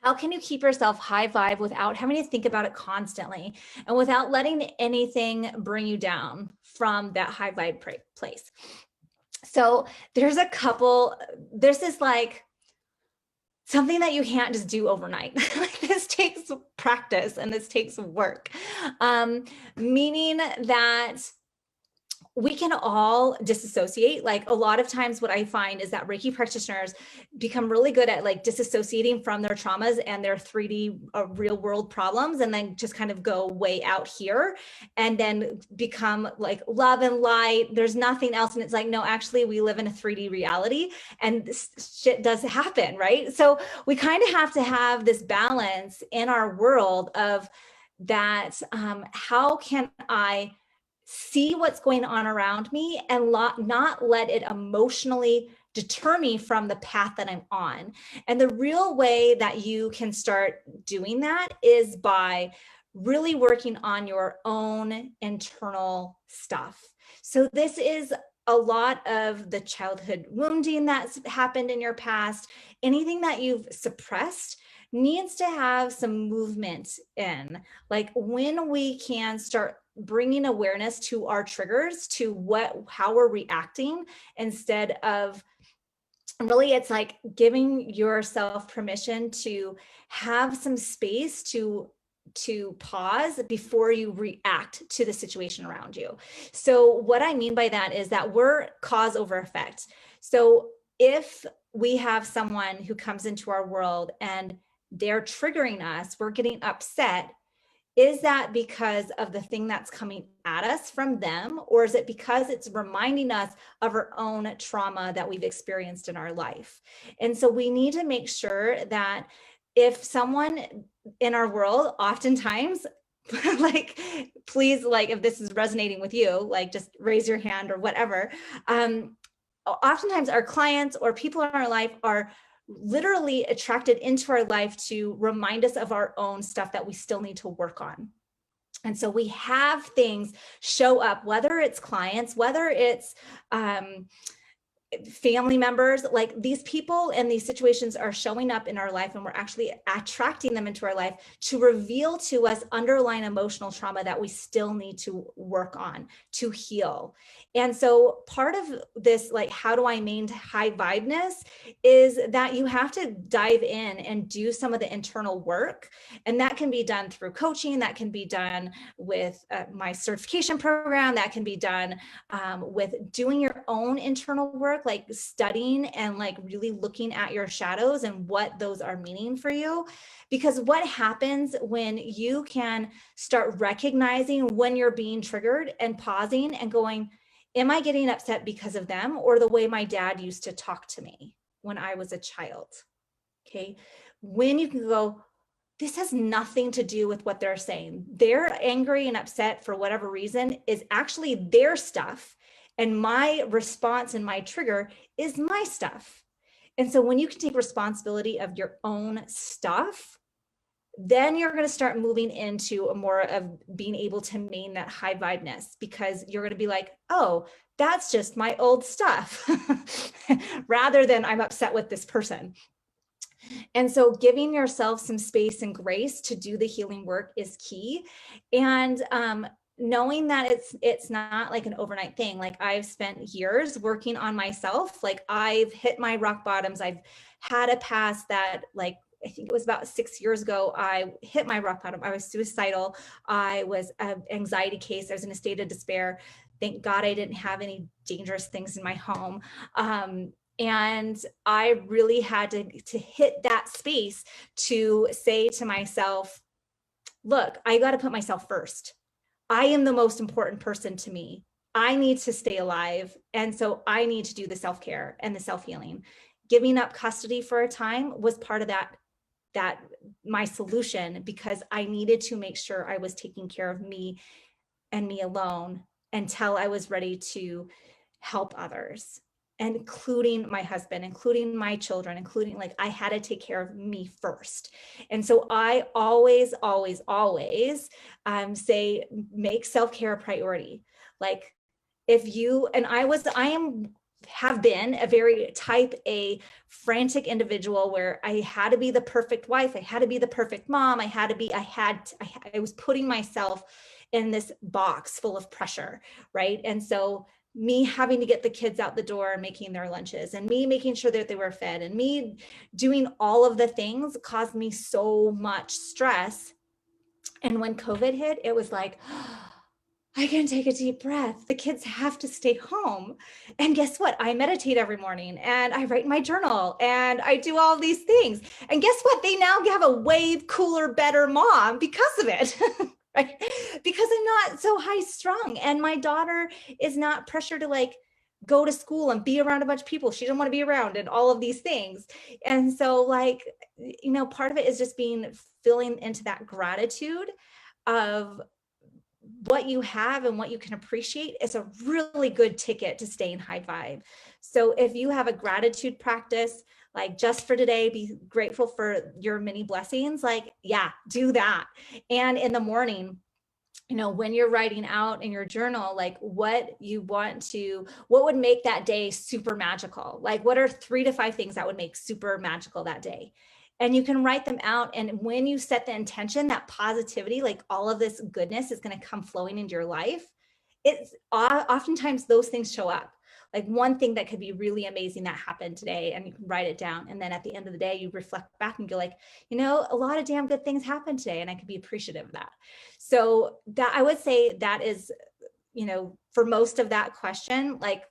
How can you keep yourself high vibe without having to think about it constantly and without letting anything bring you down from that high vibe place? So there's a couple, this is like something that you can't just do overnight. Like this takes practice and this takes work. Meaning that we can all disassociate. Like a lot of times what I find is that Reiki practitioners become really good at like disassociating from their traumas and their 3D real world problems, and then just kind of go way out here and then become like love and light. There's nothing else. And it's like, no, actually we live in a 3D reality and this shit does happen, right? So we kind of have to have this balance in our world of that. How can I see what's going on around me and not let it emotionally deter me from the path that I'm on? And the real way that you can start doing that is by really working on your own internal stuff. So this is a lot of the childhood wounding that's happened in your past. Anything that you've suppressed needs to have some movement in. Like when we can start bringing awareness to our triggers, to how we're reacting, instead of really, it's like giving yourself permission to have some space to pause before you react to the situation around you. So what I mean by that is that we're cause over effect. So if we have someone who comes into our world and they're triggering us, we're getting upset, is that because of the thing that's coming at us from them? Or is it because it's reminding us of our own trauma that we've experienced in our life? And so we need to make sure that if someone in our world, oftentimes, like, please, like, if this is resonating with you, like, just raise your hand or whatever. Oftentimes our clients or people in our life are literally attracted into our life to remind us of our own stuff that we still need to work on. And so we have things show up, whether it's clients, whether it's family members, like these people and these situations are showing up in our life, and we're actually attracting them into our life to reveal to us underlying emotional trauma that we still need to work on, to heal. And so part of this, like, how do I maintain high vibeness, is that you have to dive in and do some of the internal work. And that can be done through coaching, that can be done with my certification program, that can be done with doing your own internal work, like studying and like really looking at your shadows and what those are meaning for you. Because what happens when you can start recognizing when you're being triggered and pausing and going, am I getting upset because of them or the way my dad used to talk to me when I was a child? Okay. When you can go, this has nothing to do with what they're saying. They're angry and upset for whatever reason is actually their stuff. And my response and my trigger is my stuff. And so when you can take responsibility of your own stuff, then you're going to start moving into a more of being able to maintain that high vibeness, because you're going to be like, oh, that's just my old stuff, rather than I'm upset with this person. And so giving yourself some space and grace to do the healing work is key. And knowing that it's not like an overnight thing. Like I've spent years working on myself. Like I've hit my rock bottoms. I've had a past that, like, I think it was about 6 years ago, I hit my rock bottom. I was suicidal. I was an anxiety case. I was in a state of despair. Thank God I didn't have any dangerous things in my home. And I really had to hit that space to say to myself, look, I got to put myself first. I am the most important person to me. I need to stay alive. And so I need to do the self-care and the self-healing. Giving up custody for a time was part of that my solution, because I needed to make sure I was taking care of me and me alone until I was ready to help others, including my husband, including my children, including, like, I had to take care of me first. And so I always say, make self-care a priority. Like if you, and I am have been a very type A frantic individual where I had to be the perfect wife. I had to be the perfect mom. I was putting myself in this box full of pressure. Right. And so me having to get the kids out the door and making their lunches, and me making sure that they were fed, and me doing all of the things caused me so much stress. And when COVID hit, it was like, I can take a deep breath. The kids have to stay home. And guess what? I meditate every morning, and I write in my journal, and I do all these things. And guess what? They now have a way cooler, better mom because of it. Right? Because I'm not so high strung, and my daughter is not pressured to like go to school and be around a bunch of people she doesn't want to be around, and all of these things. And so like, part of it is just feeling into that gratitude of what you have and what you can appreciate. Is a really good ticket to stay in high vibe. So if you have a gratitude practice, like just for today, be grateful for your many blessings, like, yeah, do that. And in the morning, when you're writing out in your journal, like what would make that day super magical? Like, what are 3 to 5 things that would make super magical that day? And you can write them out. And when you set the intention, that positivity, like all of this goodness is going to come flowing into your life. It's oftentimes those things show up. Like one thing that could be really amazing that happened today, and you can write it down. And then at the end of the day, you reflect back and go like, a lot of damn good things happened today, and I could be appreciative of that. So that, I would say that is, for most of that question, like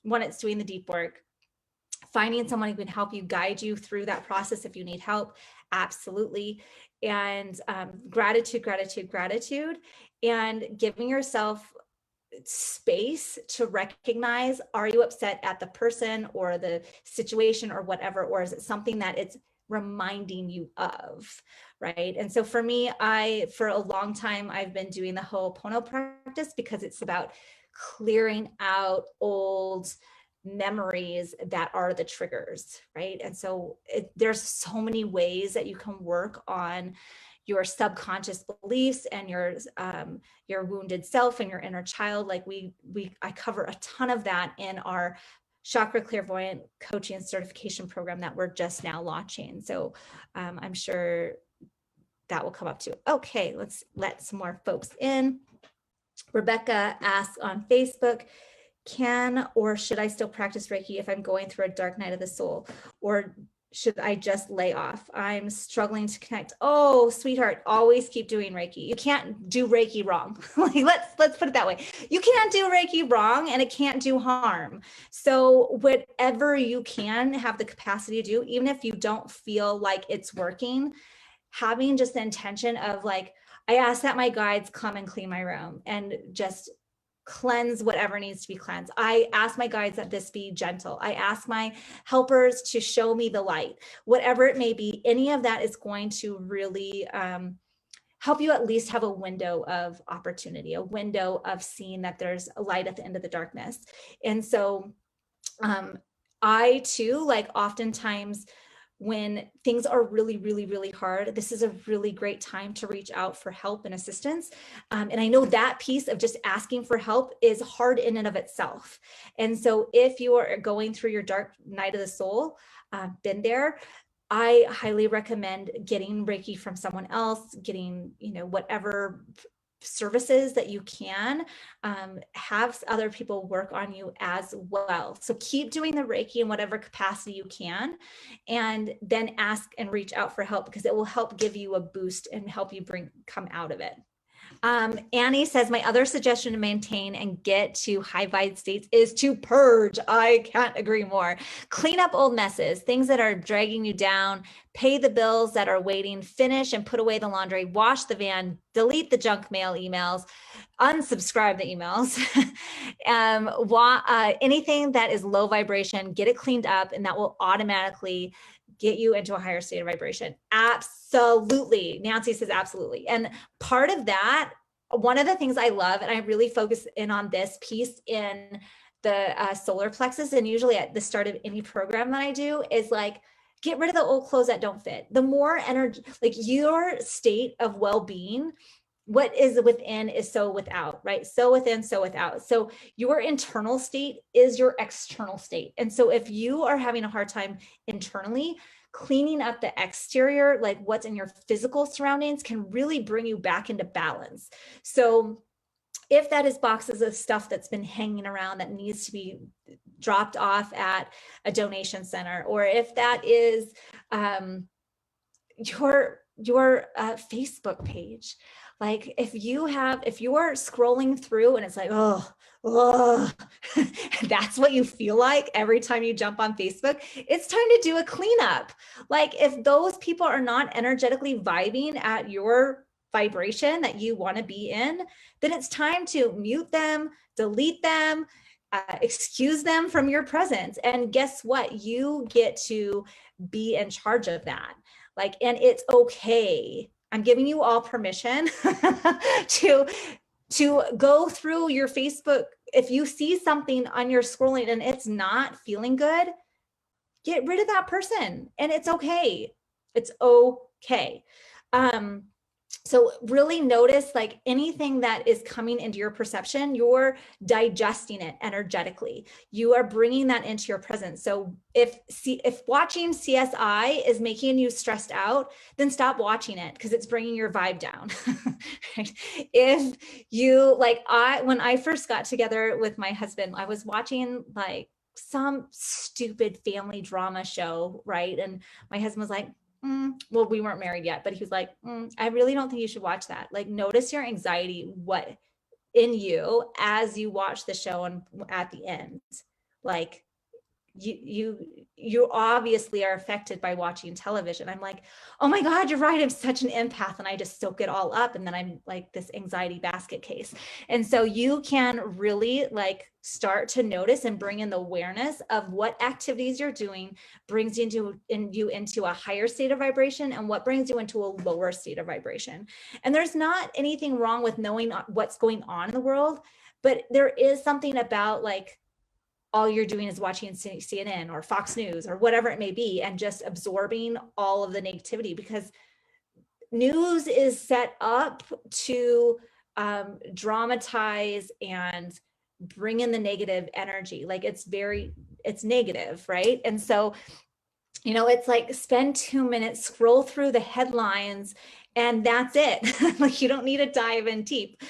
when it's doing the deep work, finding someone who can help you, guide you through that process if you need help, absolutely. And gratitude, and giving yourself space to recognize, are you upset at the person or the situation or whatever, or is it something that it's reminding you of, right? And so for me, for a long time, I've been doing the Ho'oponopono practice because it's about clearing out old memories that are the triggers, right? And so there's so many ways that you can work on your subconscious beliefs and your wounded self and your inner child. Like I cover a ton of that in our chakra clairvoyant coaching and certification program that we're just now launching. So I'm sure that will come up too. Okay, let's let some more folks in. Rebecca asks on Facebook, can or should I still practice Reiki if I'm going through a dark night of the soul? Or should I just lay off? I'm struggling to connect. Oh, sweetheart, always keep doing Reiki. You can't do Reiki wrong. Like, let's put it that way. You can't do Reiki wrong, and it can't do harm. So whatever you can have the capacity to do, even if you don't feel like it's working, having just the intention of like, I ask that my guides come and clean my room and just cleanse whatever needs to be cleansed. I ask my guides that this be gentle. I ask my helpers to show me the light, whatever it may be. Any of that is going to really help you at least have a window of opportunity, a window of seeing that there's a light at the end of the darkness. And so I too, like oftentimes when things are really, really, really hard, this is a really great time to reach out for help and assistance. And I know that piece of just asking for help is hard in and of itself. And so if you are going through your dark night of the soul, been there, I highly recommend getting Reiki from someone else, getting, whatever services that you can, have other people work on you as well. So keep doing the Reiki in whatever capacity you can, and then ask and reach out for help, because it will help give you a boost and help you come out of it. Annie says, my other suggestion to maintain and get to high vibe states is to purge. I can't agree more. Clean up old messes, things that are dragging you down, pay the bills that are waiting, finish and put away the laundry, wash the van, delete the junk mail emails, unsubscribe the emails. Anything that is low vibration, get it cleaned up, and that will automatically get you into a higher state of vibration. Absolutely. Nancy says absolutely. And part of that, one of the things I love, and I really focus in on this piece in the solar plexus, and usually at the start of any program that I do, is like, get rid of the old clothes that don't fit. The more energy, like your state of well-being what is within is so without, right? So within, so without. So your internal state is your external state. And so if you are having a hard time internally, cleaning up the exterior, like what's in your physical surroundings, can really bring you back into balance. So if that is boxes of stuff that's been hanging around that needs to be dropped off at a donation center, or if that is your Facebook page, like if you are scrolling through and it's like, oh, that's what you feel like every time you jump on Facebook, it's time to do a cleanup. Like if those people are not energetically vibing at your vibration that you want to be in, then it's time to mute them, delete them, excuse them from your presence. And guess what? You get to be in charge of that. Like, and it's okay. I'm giving you all permission to go through your Facebook. If you see something on your scrolling and it's not feeling good, get rid of that person, and it's okay. It's okay. So really notice, like anything that is coming into your perception, you're digesting it energetically. You are bringing that into your presence. So if watching CSI is making you stressed out, then stop watching it, because it's bringing your vibe down. Right? If you when I first got together with my husband, I was watching like some stupid family drama show, right? And my husband was like, well, we weren't married yet, but he was like, I really don't think you should watch that. Like, notice your anxiety, what in you as you watch the show, and at the end, like you obviously are affected by watching television. I'm like, oh my God, you're right. I'm such an empath, and I just soak it all up. And then I'm like this anxiety basket case. And so you can really like start to notice and bring in the awareness of what activities you're doing brings you into a higher state of vibration, and what brings you into a lower state of vibration. And there's not anything wrong with knowing what's going on in the world, but there is something about like, all you're doing is watching CNN or Fox News or whatever it may be, and just absorbing all of the negativity, because news is set up to dramatize and bring in the negative energy. Like it's negative, right? And so, it's like spend 2 minutes, scroll through the headlines, and that's it. Like you don't need to dive in deep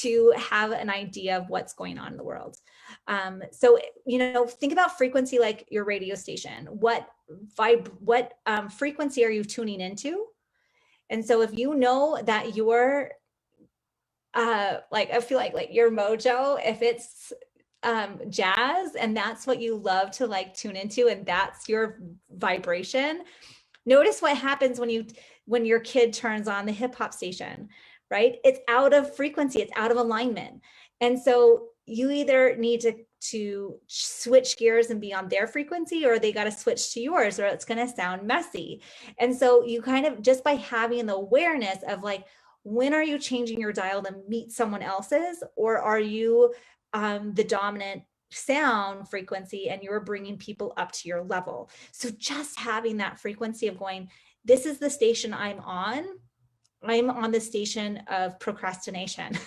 to have an idea of what's going on in the world. So, think about frequency, like your radio station. What frequency are you tuning into? And so if you know that your, I feel like your mojo, if it's jazz, and that's what you love to like tune into, and that's your vibration, notice what happens when your kid turns on the hip hop station, right? It's out of frequency, it's out of alignment. And so you either need to switch gears and be on their frequency, or they got to switch to yours, or it's going to sound messy. And so you kind of, just by having the awareness of like, when are you changing your dial to meet someone else's, or are you the dominant sound frequency and you're bringing people up to your level? So just having that frequency of going, this is the station I'm on the station of procrastination.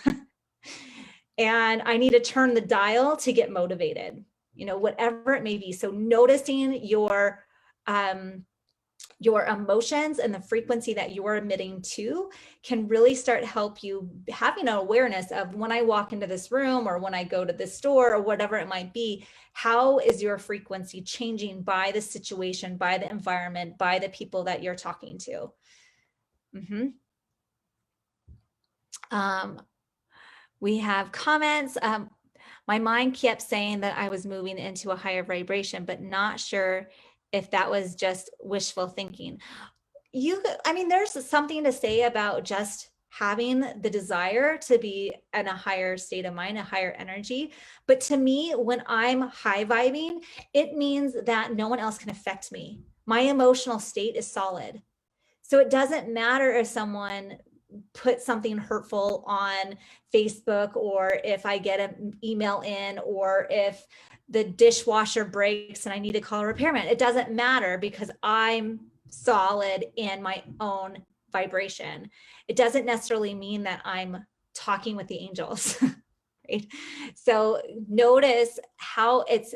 And I need to turn the dial to get motivated, whatever it may be. So noticing your emotions and the frequency that you're emitting to can really start help you having an awareness of, when I walk into this room or when I go to this store or whatever it might be, how is your frequency changing by the situation, by the environment, by the people that you're talking to? We have comments. My mind kept saying that I was moving into a higher vibration, but not sure if that was just wishful thinking. There's something to say about just having the desire to be in a higher state of mind, a higher energy. But to me, when I'm high vibing, it means that no one else can affect me. My emotional state is solid. So it doesn't matter if someone put something hurtful on Facebook, or if I get an email in, or if the dishwasher breaks and I need to call a repairman. It doesn't matter, because I'm solid in my own vibration, it doesn't necessarily mean that I'm talking with the angels, right? So notice how it's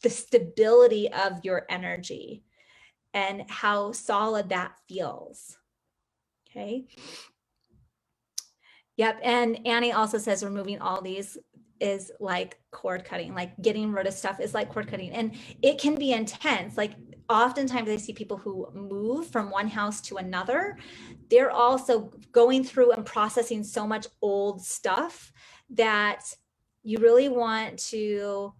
the stability of your energy and how solid that feels. Okay. Yep. And Annie also says removing all these is like cord cutting, like getting rid of stuff is like cord cutting. And it can be intense. Like oftentimes I see people who move from one house to another. They're also going through and processing so much old stuff that you really want to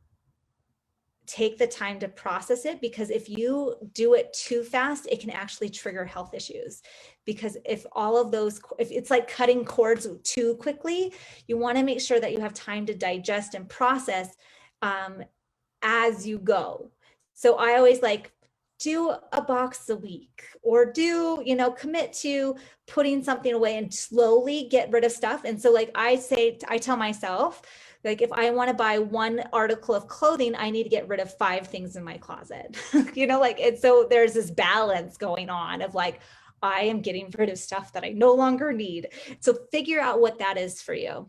take the time to process it, because if you do it too fast, it can actually trigger health issues. Because if all of those, if it's like cutting cords too quickly, you want to make sure that you have time to digest and process as you go. So I always like do a box a week, or do, commit to putting something away and slowly get rid of stuff. And so like I tell myself, like, if I want to buy one article of clothing, I need to get rid of 5 things in my closet, and so there's this balance going on of like, I am getting rid of stuff that I no longer need. So figure out what that is for you.